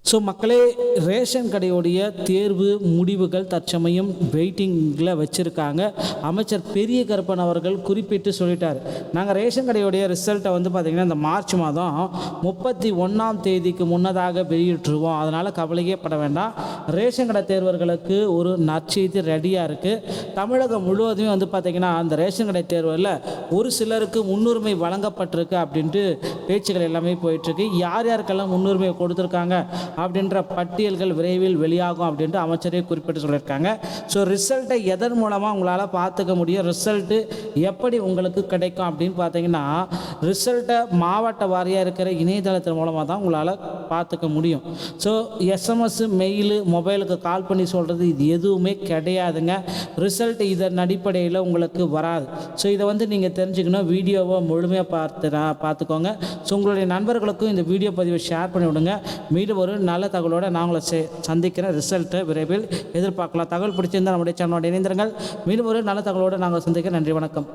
So மக்களே, ration கடையுடைய தேர்வு முடிவுகள் தற்சமயம் வெயிட்டிங்கில் வச்சுருக்காங்க. அமைச்சர் பெரிய கருப்பன் அவர்கள் குறிப்பிட்டு சொல்லிட்டார், நாங்கள் ரேஷன் கடையுடைய ரிசல்ட்டை பார்த்திங்கன்னா இந்த மார்ச் மாதம் 31ஆம் தேதிக்கு முன்னதாக வெளியிட்டுருவோம். அதனால் கவலையே பட வேண்டாம். ரேஷன் கடை தேர்வர்களுக்கு ஒரு நற்செய்தி ரெடியாக இருக்குது. தமிழகம் முழுவதுமே பார்த்திங்கன்னா அந்த ரேஷன் கடை தேர்வில் ஒரு சிலருக்கு முன்னுரிமை வழங்கப்பட்டிருக்கு அப்படின்ட்டு பேச்சுக்கள் எல்லாமே போயிட்டுருக்கு. யார் யாருக்கெல்லாம் முன்னுரிமை கொடுத்துருக்காங்க அப்படின்ற பட்டியல்கள் விரைவில் வெளியாகும் அப்படின்ட்டு அமைச்சரே குறிப்பிட்டு சொல்லியிருக்காங்க. ஸோ ரிசல்ட்டை எதன் மூலமாக உங்களால் பார்த்துக்க முடியும், ரிசல்ட்டு எப்படி உங்களுக்கு கிடைக்கும் அப்படின்னு பார்த்தீங்கன்னா, ரிசல்ட்டை மாவட்ட வாரியாக இருக்கிற இணையதளத்தின் மூலமாக தான் உங்களால் பார்த்துக்க முடியும். ஸோ எஸ்எம்எஸ், மெயிலு, மொபைலுக்கு கால் பண்ணி சொல்கிறது இது எதுவுமே கிடையாதுங்க. ரிசல்ட் இதன் அடிப்படையில் உங்களுக்கு வராது. ஸோ இதை நீங்கள் தெரிஞ்சுக்கணும். வீடியோவை முழுமையாக பார்த்துக்கோங்க. ஸோ உங்களுடைய நண்பர்களுக்கும் இந்த வீடியோ பதிவை ஷேர் பண்ணி விடுங்க. மீண்டும் ஒரு நல்ல தகவலோடு நான் உங்களை சந்திக்கிறேன். ரிசல்ட்டை விரைவில் எதிர்பார்க்கலாம். தகவல் பிடிச்சிருந்தால் நம்முடைய சேனலோட இணைந்திருங்கள். மீண்டும் ஒரு நல்ல தகவலோடு நாங்கள் சந்திக்கிறேன். நன்றி, வணக்கம்.